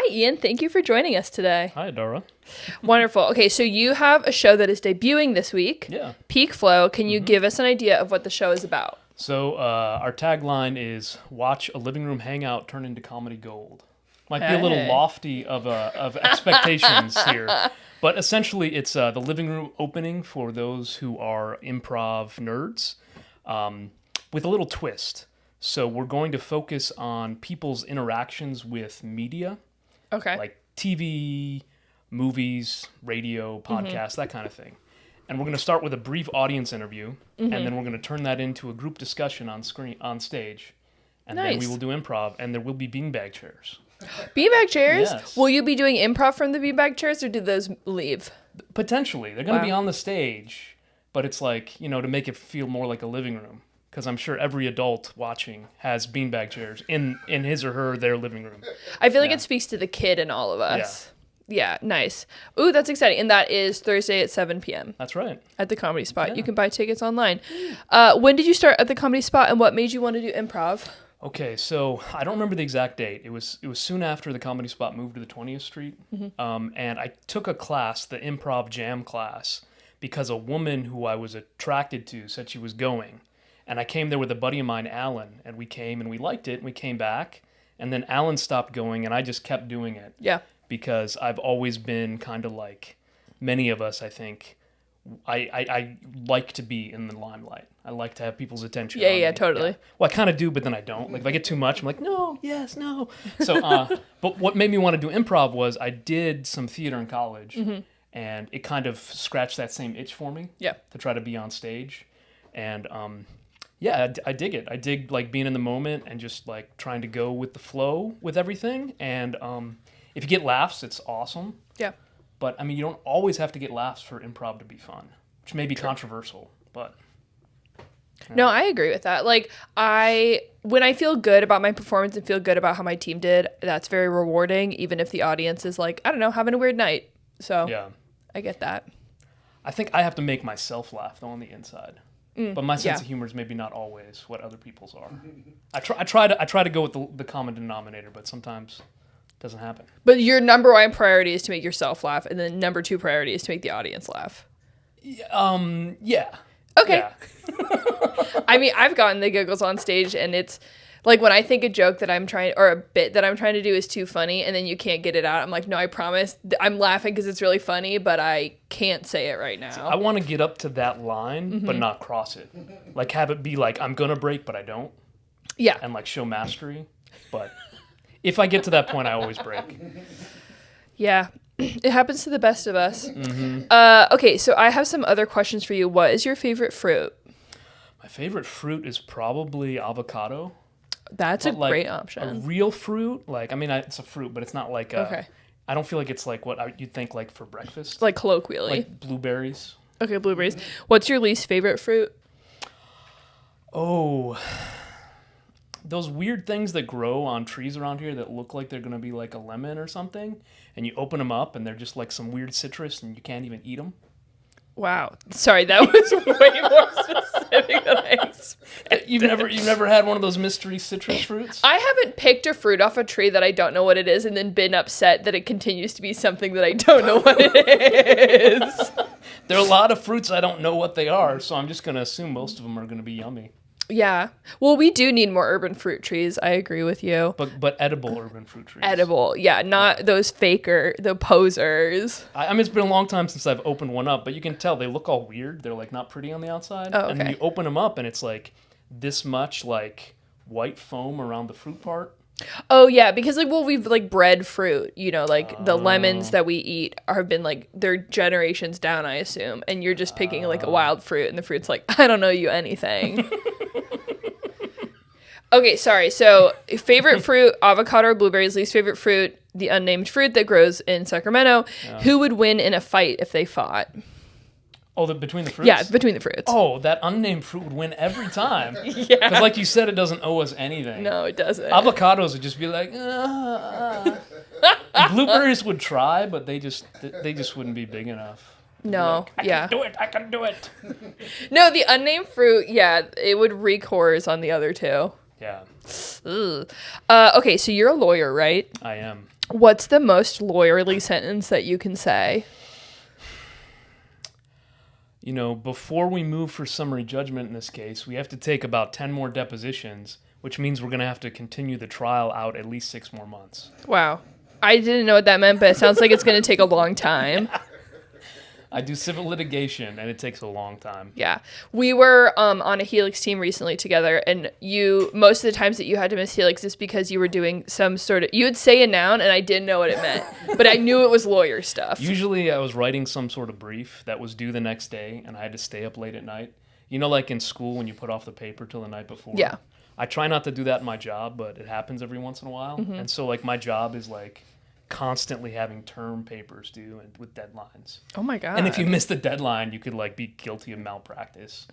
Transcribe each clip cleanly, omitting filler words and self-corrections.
Hi, Ian. Thank you for joining us today. Hi, Adara. Wonderful. Okay, so you have a show that is debuting this week. Yeah. Peak Flow. Can you give us an idea of what the show is about? So our tagline is "Watch a living room hangout turn into comedy gold." Might be a little lofty of expectations here, but essentially it's the living room opening for those who are improv nerds, with a little twist. So we're going to focus on people's interactions with media, like TV, movies, radio, podcasts, that kind of thing. And we're going to start with a brief audience interview, and then we're going to turn that into a group discussion on stage, and then we will do improv, and there will be beanbag chairs. Beanbag chairs? Yes. Will you be doing improv from the beanbag chairs, or do those leave? Potentially. They're going to be on the stage, but it's like, to make it feel more like a living room. Because I'm sure every adult watching has beanbag chairs in his or their living room. I feel like it speaks to the kid in all of us. Yeah, nice. Ooh, that's exciting. And that is Thursday at 7 p.m. That's right. At the Comedy Spot. Yeah. You can buy tickets online. When did you start at the Comedy Spot, and what made you want to do improv? Okay, so I don't remember the exact date. It was soon after the Comedy Spot moved to the 20th Street. And I took a class, the improv jam class, because a woman who I was attracted to said she was going. And I came there with a buddy of mine, Alan, and we came and we liked it, and we came back. And then Alan stopped going, and I just kept doing it. Yeah. Because I've always been kind of like many of us, I think. I like to be in the limelight. I like to have people's attention. Yeah, totally. Yeah. Well, I kind of do, but then I don't. Like, if I get too much, I'm like, no, yes, no. So, but what made me want to do improv was I did some theater in college, and it kind of scratched that same itch for me. Yeah. To try to be on stage, and yeah, I dig it. I dig like being in the moment and just like trying to go with the flow with everything. And if you get laughs, it's awesome. Yeah. But I mean, you don't always have to get laughs for improv to be fun, which may be controversial, but. No, I agree with that. Like when I feel good about my performance and feel good about how my team did, that's very rewarding, even if the audience is like, I don't know, having a weird night. So yeah, I get that. I think I have to make myself laugh though on the inside. But my sense of humor is maybe not always what other people's are. I try to go with the common denominator, but sometimes it doesn't happen. But your number one priority is to make yourself laugh, and then number two priority is to make the audience laugh. Yeah. Okay. Yeah. I mean, I've gotten the giggles on stage, and it's like when I think a joke that I'm trying, or a bit that I'm trying to do is too funny, and then you can't get it out. I'm like, no, I promise. I'm laughing because it's really funny, but I can't say it right now. So I want to get up to that line, but not cross it. Like have it be like, I'm going to break, but I don't. Yeah. And like show mastery. But if I get to that point, I always break. Yeah. It happens to the best of us. Okay, so I have some other questions for you. What is your favorite fruit? My favorite fruit is probably avocado. That's a great option. A real fruit, like I mean, it's a fruit, but it's not like I don't feel like it's like what you'd think like for breakfast. Like colloquially, like blueberries. Okay, blueberries. What's your least favorite fruit? Oh, those weird things that grow on trees around here that look like they're gonna be like a lemon or something, and you open them up and they're just like some weird citrus, and you can't even eat them. Wow. Sorry, that was way more specific than I expected. You've never had one of those mystery citrus fruits? I haven't picked a fruit off a tree that I don't know what it is and then been upset that it continues to be something that I don't know what it is. There are a lot of fruits I don't know what they are, so I'm just going to assume most of them are going to be yummy. Yeah. Well, we do need more urban fruit trees. I agree with you. But edible urban fruit trees. Edible. Yeah, not those the posers. I mean, it's been a long time since I've opened one up, but you can tell they look all weird. They're like not pretty on the outside. Oh, okay. And then you open them up and it's like this much like white foam around the fruit part. Oh yeah, because like we've like bred fruit, like the lemons that we eat have been like they're generations down, I assume, and you're just picking like a wild fruit, and the fruit's like, I don't know you anything. Okay, sorry. So favorite fruit, avocado or blueberries. Least favorite fruit, the unnamed fruit that grows in Sacramento. Yeah. Who would win in a fight if they fought? Oh, between the fruits? Yeah, between the fruits. Oh, that unnamed fruit would win every time. Yeah. Because like you said, it doesn't owe us anything. No, it doesn't. Avocados would just be like, Blueberries would try, but they just wouldn't be big enough. No, like, I can do it. No, the unnamed fruit, yeah, it would wreak horrors on the other two. Yeah. Okay, so you're a lawyer, right? I am. What's the most lawyerly sentence that you can say? You know, before we move for summary judgment in this case, we have to take about 10 more depositions, which means we're going to have to continue the trial out at least 6 more months. Wow. I didn't know what that meant, but it sounds like it's going to take a long time. I do civil litigation, and it takes a long time. Yeah. We were on a Helix team recently together, and most of the times that you had to miss Helix is because you were doing some sort of, you would say a noun, and I didn't know what it meant, but I knew it was lawyer stuff. Usually I was writing some sort of brief that was due the next day, and I had to stay up late at night. You know, like in school when you put off the paper till the night before? Yeah. I try not to do that in my job, but it happens every once in a while. Mm-hmm. And so, like, my job is, like, constantly having term papers due and with deadlines. Oh my God. And if you miss the deadline, you could like be guilty of malpractice.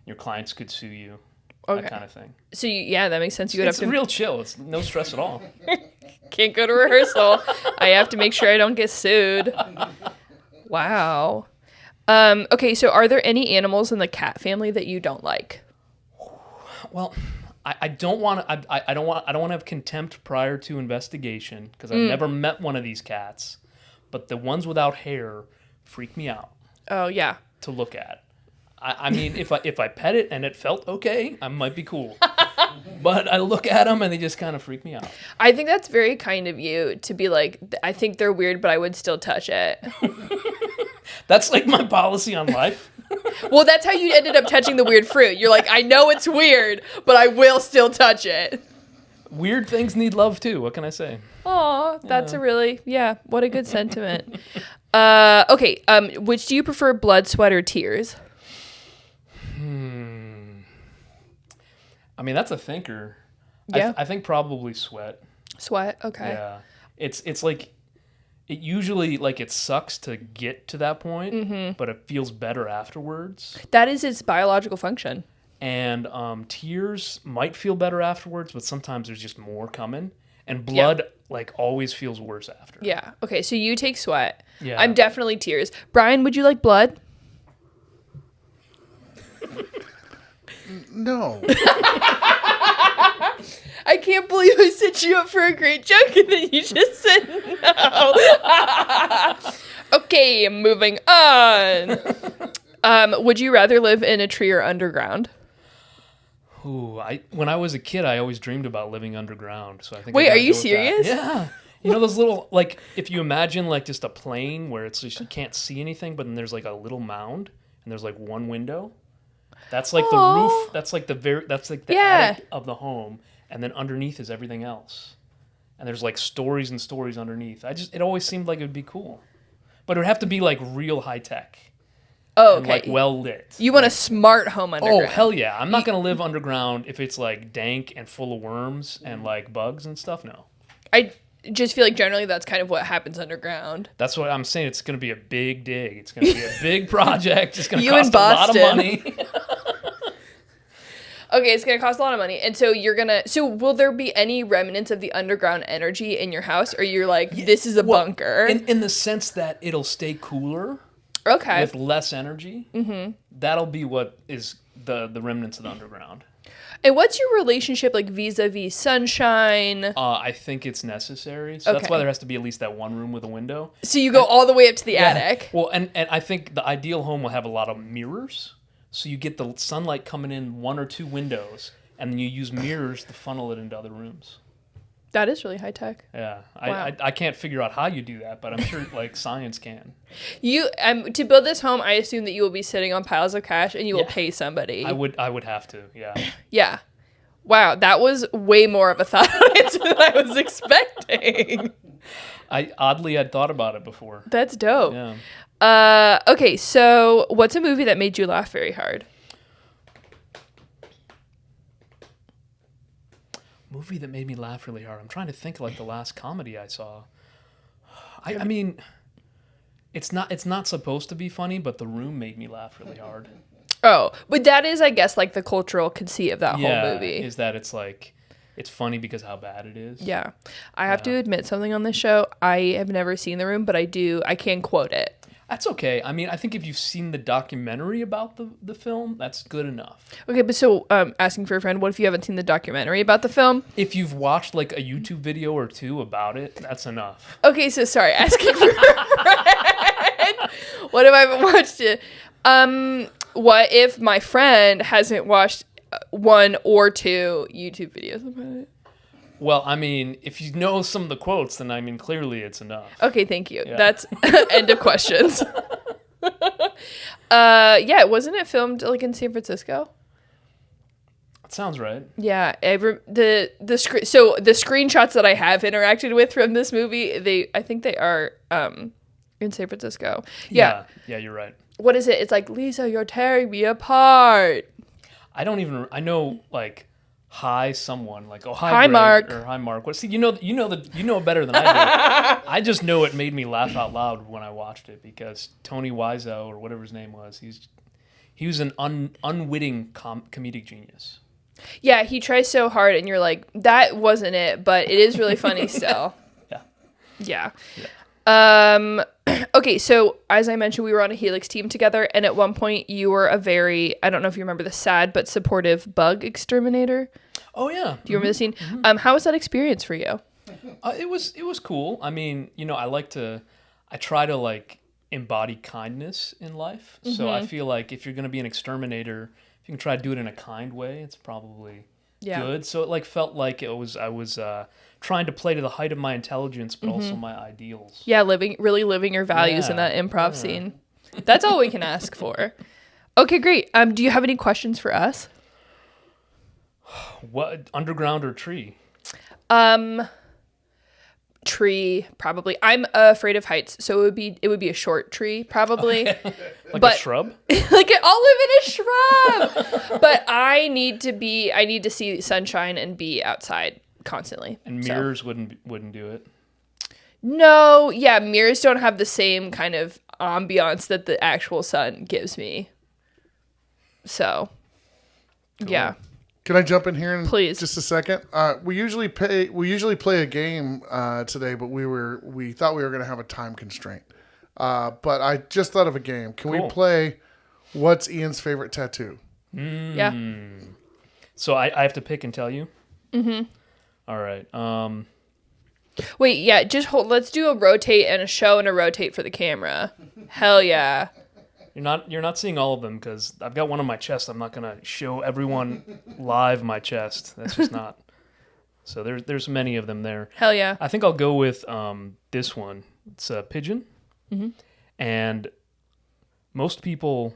Your clients could sue you. Okay. That kind of thing. So yeah, that makes sense. It's real chill. It's no stress at all. Can't go to rehearsal. I have to make sure I don't get sued. Wow. Okay, so are there any animals in the cat family that you don't like? Well, I don't want to. I don't want to have contempt prior to investigation because I've never met one of these cats. But the ones without hair freak me out. Oh yeah. To look at. I mean, if I pet it and it felt okay, I might be cool. But I look at them and they just kind of freak me out. I think that's very kind of you to be like, I think they're weird, but I would still touch it. That's like my policy on life. Well, that's how you ended up touching the weird fruit. You're like, I know it's weird, but I will still touch it. Weird things need love too. What can I say? Aw, that's what a good sentiment. Okay, which do you prefer, blood, sweat, or tears? I mean, that's a thinker. Yeah. I think probably sweat. Sweat, okay. Yeah. It's like, it usually, like, it sucks to get to that point, but it feels better afterwards. That is its biological function. And tears might feel better afterwards, but sometimes there's just more coming. And blood, like, always feels worse after. Yeah. Okay, so you take sweat. Yeah. I'm definitely tears. Brian, would you like blood? No. I can't believe I set you up for a great joke and then you just said no. Okay, moving on. Would you rather live in a tree or underground? Ooh, when I was a kid, I always dreamed about living underground. So I think. Wait, are you serious? Yeah. You know those little, like, if you imagine like just a plane where it's just you can't see anything, but then there's like a little mound and there's like one window. That's like the roof. That's like the attic of the home, and then underneath is everything else. And there's like stories and stories underneath. It always seemed like it would be cool, but it would have to be like real high tech. Oh, and, okay. like well lit. You want a smart home underground? Oh hell yeah! I'm not gonna live underground if it's like dank and full of worms and like bugs and stuff. No. I just feel like generally that's kind of what happens underground. That's what I'm saying. It's going to be a big dig. It's going to be a big project. It's going to You cost in Boston. a lot of money. Okay, it's going to cost a lot of money. And so so will there be any remnants of the underground energy in your house? Or you're like, this is a bunker? In the sense that it'll stay cooler. Okay. With less energy. Mm-hmm. That'll be what is the remnants of the underground. And what's your relationship like vis-a-vis sunshine? I think it's necessary. So that's why there has to be at least that one room with a window. So you go all the way up to the attic. Well, and I think the ideal home will have a lot of mirrors. So you get the sunlight coming in one or two windows, and then you use mirrors to funnel it into other rooms. That is really high tech. Yeah, Wow. I can't figure out how you do that, but I'm sure like science can. You to build this home, I assume that you will be sitting on piles of cash and you will pay somebody. I would have to. Yeah. Yeah. Wow, that was way more of a thought answer than I was expecting. I'd thought about it before. That's dope. Yeah. Okay, so what's a movie that made you laugh very hard? Movie that made me laugh really hard. I'm trying to think like the last comedy I saw. I mean, it's not supposed to be funny, but The Room made me laugh really hard. Oh, but that is, I guess, like the cultural conceit of that whole movie. Is that it's like, it's funny because how bad it is. Yeah. I have to admit something on this show. I have never seen The Room, but I can quote it. That's okay. I mean, I think if you've seen the documentary about the film, that's good enough. Okay, but so asking for a friend, what if you haven't seen the documentary about the film? If you've watched like a YouTube video or two about it, that's enough. Okay, so sorry, asking for a friend. What if I haven't watched it? What if my friend hasn't watched 1 or 2 YouTube videos about it? Well, I mean, if you know some of the quotes, then I mean, clearly it's enough. Okay, thank you. Yeah. That's end of questions. Yeah, wasn't it filmed like in San Francisco? That sounds right. Yeah, the screenshots that I have interacted with from this movie, I think they are in San Francisco. Yeah, you're right. What is it? It's like, Lisa, you're tearing me apart. I know like hi someone, like, oh, hi Mark, or hi Mark. What? See, you know it better than I do. I just know it made me laugh out loud when I watched it because Tony Wiseau, or whatever his name was, he was an unwitting comedic genius. Yeah, he tries so hard, and you're like, that wasn't it, but it is really funny still. Yeah. Okay, so as I mentioned, we were on a Helix team together, and at one point you were a very, I don't know if you remember, the sad but supportive bug exterminator. Oh yeah. Do you remember the scene? Mm-hmm. How was that experience for you? It was cool. I mean, I try to like embody kindness in life. Mm-hmm. So I feel like if you're going to be an exterminator, if you can try to do it in a kind way, it's probably good. So it like felt like I was trying to play to the height of my intelligence, but also my ideals. Yeah, really living your values in that improv scene. That's all we can ask for. Okay, great. Do you have any questions for us? What, underground or tree? Tree, probably. I'm afraid of heights, so it would be a short tree, probably. Okay. Like a shrub? Like I'll live in a shrub. But I need to see sunshine and be outside constantly. And mirrors wouldn't do it. No, yeah, mirrors don't have the same kind of ambiance that the actual sun gives me. So, cool. Yeah. Can I jump in here in Please. Just a second? We usually play a game today, but we thought we were going to have a time constraint. But I just thought of a game. Can we play What's Ian's Favorite Tattoo? Yeah. So I have to pick and tell you? Mm-hmm. All right. Wait, yeah, just hold. Let's do a rotate and a show and a rotate for the camera. Hell yeah. You're not seeing all of them because I've got one on my chest. I'm not gonna show everyone live my chest. That's just not. So there's many of them there. Hell yeah. I think I'll go with this one. It's a pigeon, and most people,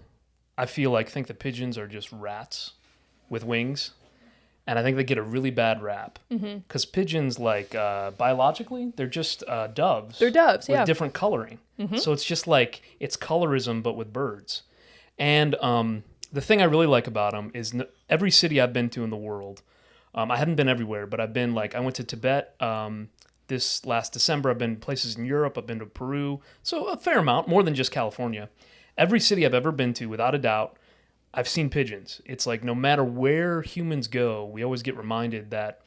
I feel like, think that pigeons are just rats with wings, and I think they get a really bad rap because pigeons, like biologically, they're just doves. They're doves, with different coloring. So it's just like, it's colorism, but with birds. And the thing I really like about them is every city I've been to in the world, I haven't been everywhere, but I've been I went to Tibet this last December. I've been places in Europe. I've been to Peru. So a fair amount, more than just California. Every city I've ever been to, without a doubt, I've seen pigeons. It's like no matter where humans go, we always get reminded that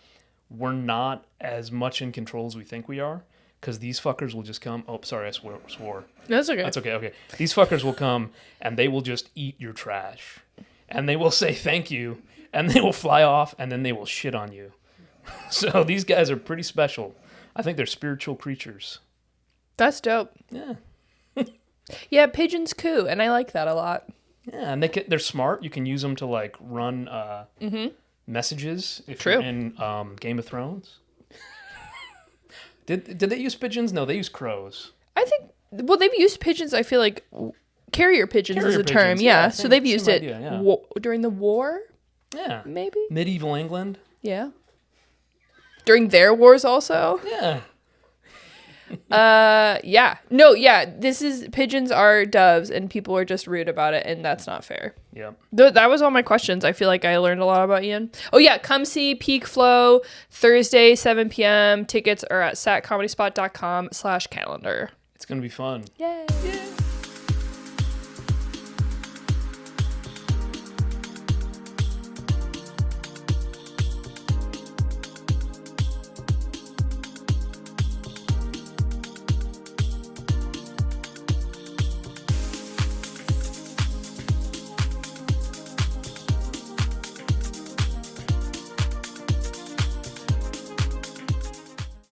we're not as much in control as we think we are. Because these fuckers will just come. Oh, sorry, I swore. That's okay. That's okay. Okay. These fuckers will come and they will just eat your trash. And they will say thank you. And they will fly off and then they will shit on you. So these guys are pretty special. I think they're spiritual creatures. That's dope. Yeah. Yeah, pigeons coo, and I like that a lot. Yeah, and they're smart. You can use them to run messages if you're in Game of Thrones. Did they use pigeons? No, they use crows. I think, they've used pigeons, I feel like, carrier pigeons is a term, yeah. So they've used it during the war? Yeah. Maybe? Medieval England? Yeah. During their wars also? Yeah. Yeah. No, yeah, pigeons are doves, and people are just rude about it, and that's not fair. Yeah. That was all my questions. I feel like I learned a lot about Ian. Oh yeah, come see Peak Flow Thursday, 7 p.m. Tickets are at satcomedyspot.com/calendar. It's going to be fun. Yay. Yeah.